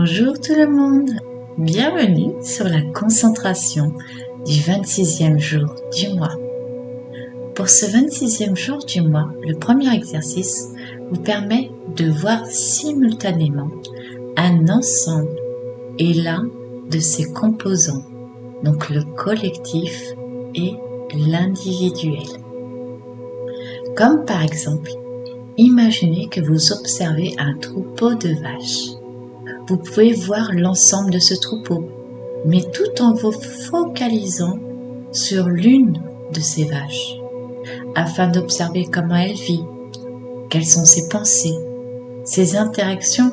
Bonjour tout le monde, bienvenue sur la concentration du 26e jour du mois. Pour ce 26e jour du mois, le premier exercice vous permet de voir simultanément un ensemble et l'un de ses composants, donc le collectif et l'individuel. Comme par exemple, imaginez que vous observez un troupeau de vaches. Vous pouvez voir l'ensemble de ce troupeau, mais tout en vous focalisant sur l'une de ces vaches, afin d'observer comment elle vit, quelles sont ses pensées, ses interactions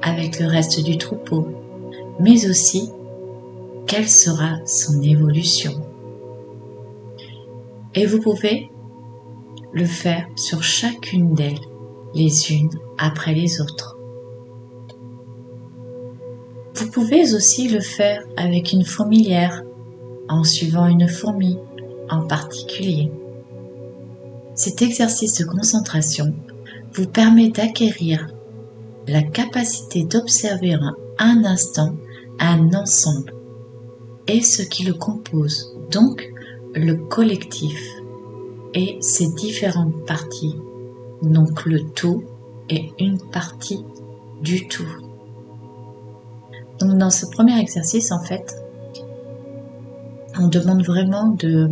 avec le reste du troupeau, mais aussi quelle sera son évolution. Et vous pouvez le faire sur chacune d'elles, les unes après les autres. Vous pouvez aussi le faire avec une fourmilière, en suivant une fourmi en particulier. Cet exercice de concentration vous permet d'acquérir la capacité d'observer en un instant un ensemble et ce qui le compose, donc le collectif et ses différentes parties, donc le tout est une partie du tout. Donc dans ce premier exercice, en fait, on demande vraiment de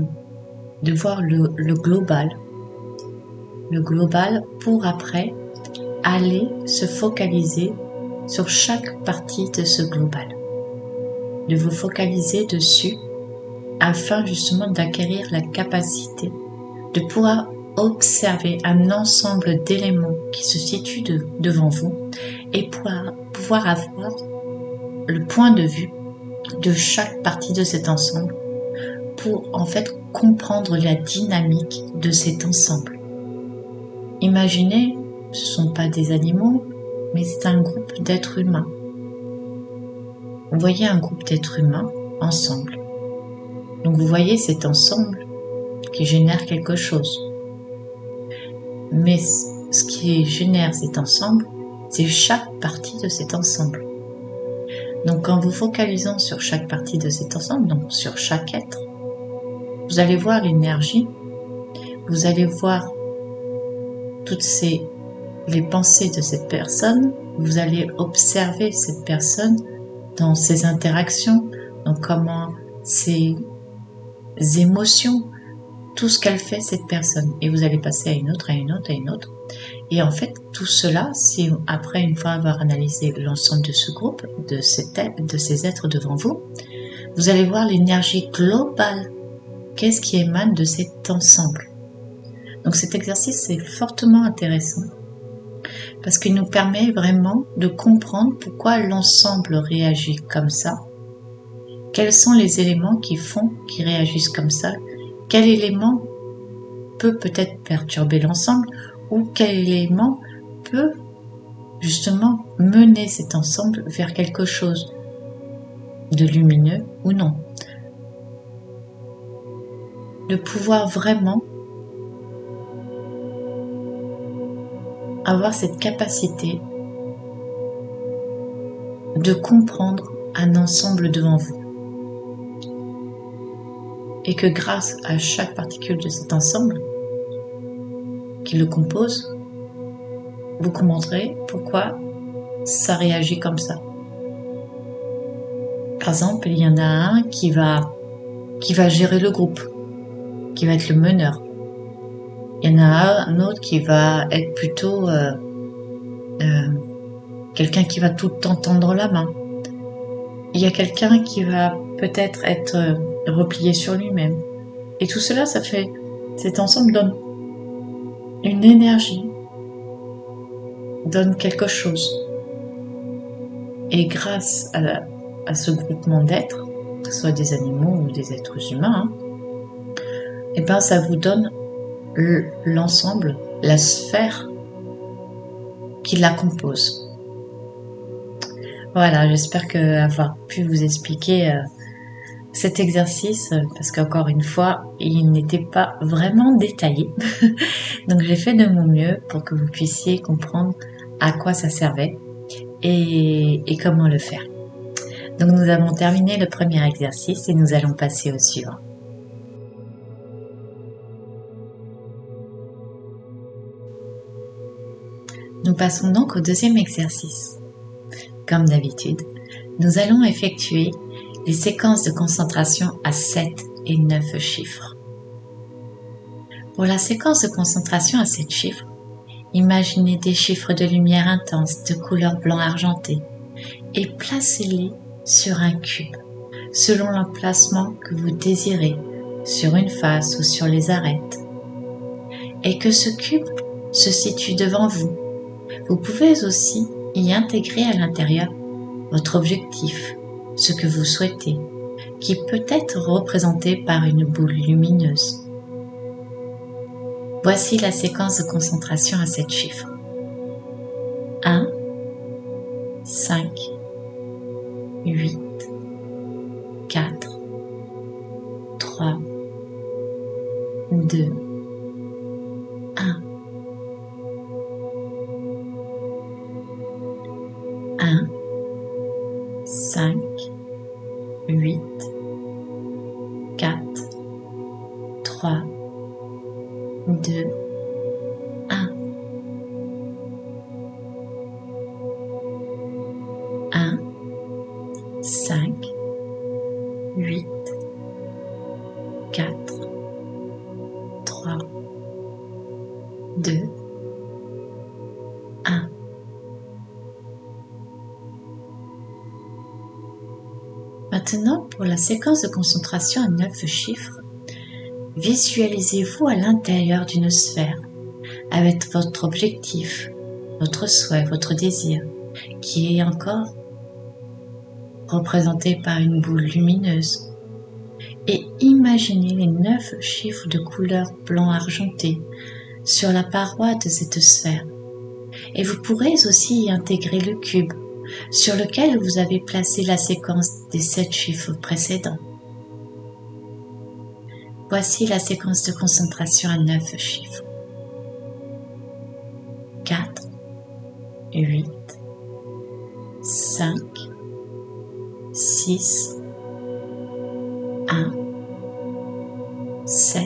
voir le global pour après aller se focaliser sur chaque partie de ce global, de vous focaliser dessus afin justement d'acquérir la capacité de pouvoir observer un ensemble d'éléments qui se situent devant vous et pouvoir avoir le point de vue de chaque partie de cet ensemble pour en fait comprendre la dynamique de cet ensemble. Imaginez, ce ne sont pas des animaux, mais c'est un groupe d'êtres humains. Vous voyez un groupe d'êtres humains ensemble. Donc vous voyez cet ensemble qui génère quelque chose. Mais ce qui génère cet ensemble, c'est chaque partie de cet ensemble. Donc en vous focalisant sur chaque partie de cet ensemble, donc sur chaque être, vous allez voir l'énergie, vous allez voir toutes les pensées de cette personne, vous allez observer cette personne dans ses interactions, donc comment ses émotions, tout ce qu'elle fait cette personne, et vous allez passer à une autre, à une autre, à une autre. Et en fait, tout cela, si après, une fois avoir analysé l'ensemble de ce groupe, de ces êtres devant vous, vous allez voir l'énergie globale. Qu'est-ce qui émane de cet ensemble? Donc cet exercice est fortement intéressant parce qu'il nous permet vraiment de comprendre pourquoi l'ensemble réagit comme ça. Quels sont les éléments qui réagissent comme ça? Quel élément peut peut-être perturber l'ensemble? Ou quel élément peut justement mener cet ensemble vers quelque chose de lumineux ou non. De pouvoir vraiment avoir cette capacité de comprendre un ensemble devant vous. Et que grâce à chaque particule de cet ensemble qui le compose, vous comprendrez pourquoi ça réagit comme ça. Par exemple, il y en a un qui va gérer le groupe, qui va être le meneur. Il y en a un autre qui va être plutôt quelqu'un qui va tout le temps tendre la main. Il y a quelqu'un qui va peut-être être replié sur lui-même. Et tout cela, cet ensemble donne une énergie, donne quelque chose. Et grâce à ce groupement d'êtres, que ce soit des animaux ou des êtres humains, et ben ça vous donne l'ensemble, la sphère qui la compose. Voilà, j'espère avoir pu vous expliquer cet exercice, parce qu'encore une fois, il n'était pas vraiment détaillé. Donc j'ai fait de mon mieux pour que vous puissiez comprendre à quoi ça servait. et comment le faire. Donc nous avons terminé le premier exercice et nous allons passer au suivant. Nous passons donc au deuxième exercice. Comme d'habitude, nous allons effectuer les séquences de concentration à 7 et 9 chiffres. Pour la séquence de concentration à 7 chiffres, imaginez des chiffres de lumière intense de couleur blanc argenté et placez-les sur un cube, selon l'emplacement que vous désirez, sur une face ou sur les arêtes. Et que ce cube se situe devant vous. Vous pouvez aussi y intégrer à l'intérieur votre objectif, ce que vous souhaitez, qui peut être représenté par une boule lumineuse. Voici la séquence de concentration à 7 chiffres. 1, 5, 8, 4, 3, 2, 1. 1, 5, 8, 4, 3, 2, 1. 1, 5, 8, 4, 3, 2, 1. Maintenant, pour la séquence de concentration à 9 chiffres, visualisez-vous à l'intérieur d'une sphère, avec votre objectif, votre souhait, votre désir, qui est encore représenté par une boule lumineuse. Et imaginez les 9 chiffres de couleur blanc argenté sur la paroi de cette sphère. Et vous pourrez aussi y intégrer le cube, sur lequel vous avez placé la séquence des 7 chiffres précédents. Voici la séquence de concentration à 9 chiffres. 4, 8, 5, 6, 1, 7,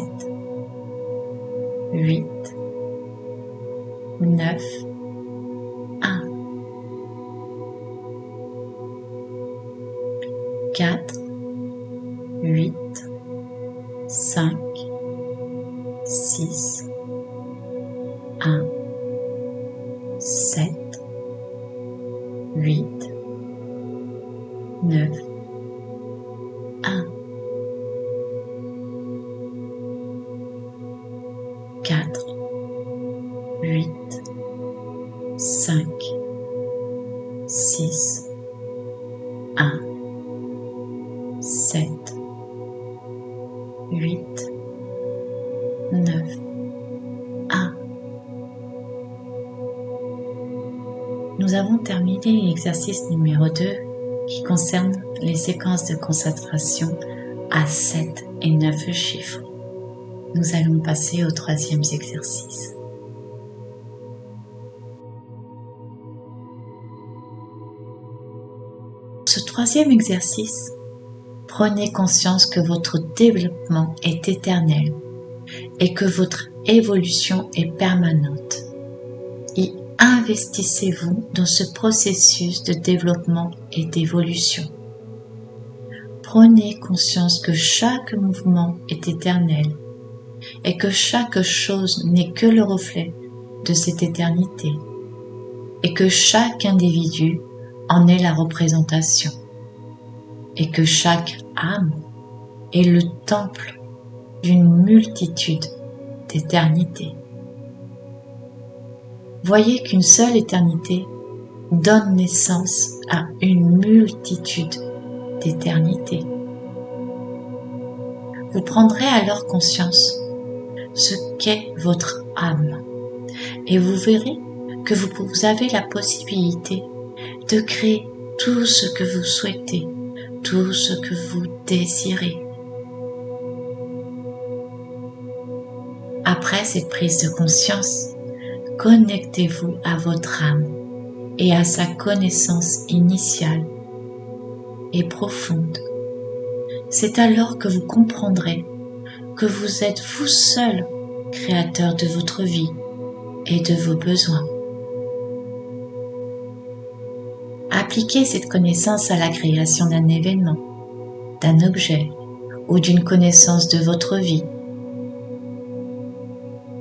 8, 9, 1. 4, 8, 5, 6, 1, 7, 8, 9, 1. 4, 8, 5, 6, 1, 7, 8, 9, 1. Nous avons terminé l'exercice numéro 2 qui concerne les séquences de concentration à 7 et 9 chiffres. Nous allons passer au troisième exercice. Ce troisième exercice, prenez conscience que votre développement est éternel et que votre évolution est permanente. Et investissez-vous dans ce processus de développement et d'évolution. Prenez conscience que chaque mouvement est éternel et que chaque chose n'est que le reflet de cette éternité et que chaque individu en est la représentation et que chaque âme est le temple d'une multitude d'éternités. Voyez qu'une seule éternité donne naissance à une multitude d'éternités. Vous prendrez alors conscience ce qu'est votre âme et vous verrez que vous avez la possibilité de créer tout ce que vous souhaitez, tout ce que vous désirez. Après cette prise de conscience, connectez-vous à votre âme et à sa connaissance initiale et profonde. C'est alors que vous comprendrez que vous êtes vous seul créateur de votre vie et de vos besoins. Appliquez cette connaissance à la création d'un événement, d'un objet ou d'une connaissance de votre vie.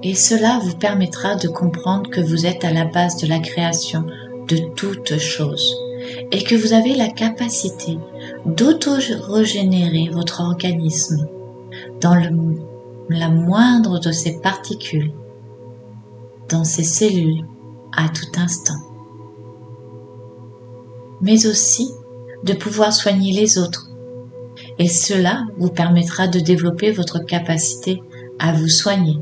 Et cela vous permettra de comprendre que vous êtes à la base de la création de toutes choses et que vous avez la capacité d'auto-régénérer votre organisme dans la moindre de ses particules, dans ses cellules, à tout instant. Mais aussi de pouvoir soigner les autres. Et cela vous permettra de développer votre capacité à vous soigner,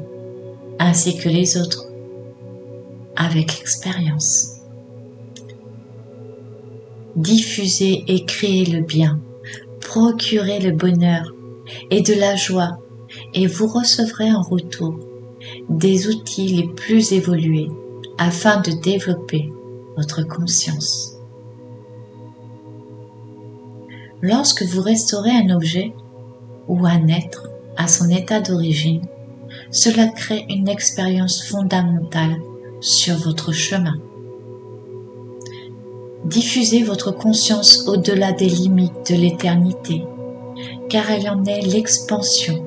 ainsi que les autres, avec l'expérience. Diffusez et créez le bien, procurez le bonheur et de la joie, et vous recevrez en retour des outils les plus évolués afin de développer votre conscience. Lorsque vous restaurez un objet ou un être à son état d'origine, cela crée une expérience fondamentale sur votre chemin. Diffusez votre conscience au-delà des limites de l'éternité, car elle en est l'expansion,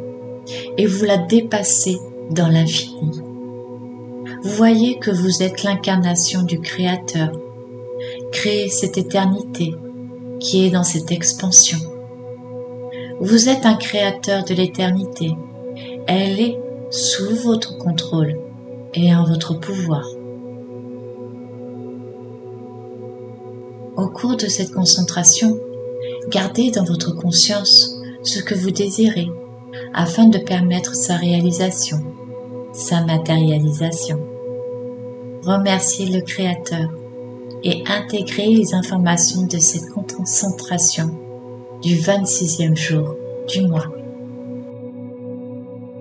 et vous la dépassez dans l'infini. Vous voyez que vous êtes l'incarnation du Créateur. Créez cette éternité qui est dans cette expansion. Vous êtes un créateur de l'éternité. Elle est sous votre contrôle et en votre pouvoir. Au cours de cette concentration, gardez dans votre conscience ce que vous désirez afin de permettre sa réalisation, sa matérialisation. Remerciez le Créateur et intégrez les informations de cette concentration du 26e jour du mois.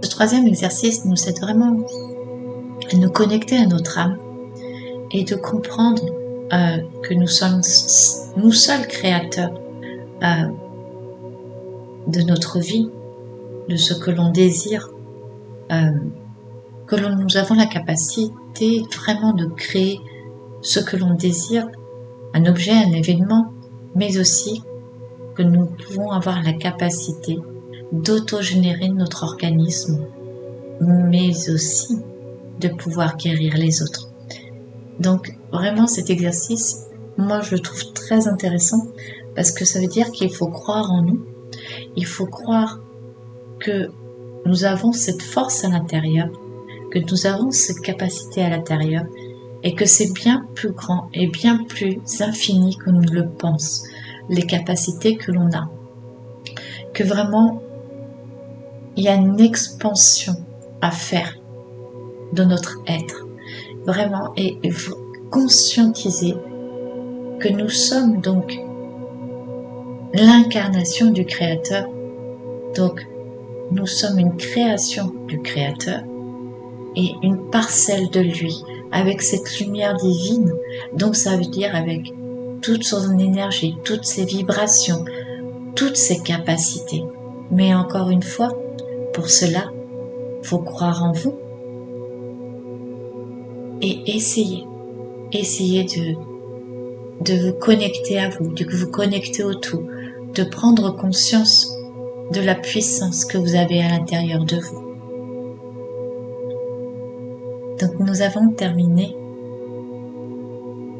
Ce troisième exercice nous aide vraiment à nous connecter à notre âme et de comprendre que nous sommes nous seuls créateurs de notre vie, de ce que l'on désire, que nous avons la capacité vraiment de créer ce que l'on désire, un objet, un événement, mais aussi que nous pouvons avoir la capacité d'autogénérer notre organisme, mais aussi de pouvoir guérir les autres. Donc vraiment cet exercice, moi je le trouve très intéressant parce que ça veut dire qu'il faut croire en nous, il faut croire que nous avons cette force à l'intérieur, que nous avons cette capacité à l'intérieur et que c'est bien plus grand et bien plus infini que nous le pensons, les capacités que l'on a. Que vraiment, il y a une expansion à faire de notre être. Vraiment, et conscientiser que nous sommes donc l'incarnation du Créateur. Donc, nous sommes une création du Créateur et une parcelle de lui, avec cette lumière divine. Donc ça veut dire avec toute son énergie, toutes ses vibrations, toutes ses capacités. Mais encore une fois, pour cela, il faut croire en vous et essayer de vous connecter à vous, de vous connecter au tout, de prendre conscience de la puissance que vous avez à l'intérieur de vous. Donc nous avons terminé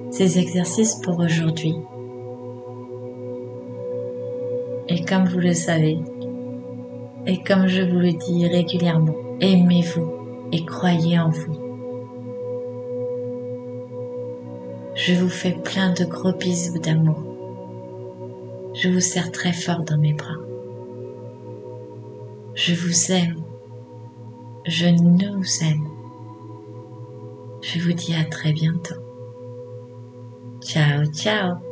ces exercices pour aujourd'hui. Et comme vous le savez, et comme je vous le dis régulièrement, aimez-vous et croyez en vous. Je vous fais plein de gros bisous d'amour. Je vous serre très fort dans mes bras. Je vous aime. Je nous aime. Je vous dis à très bientôt. Ciao, ciao.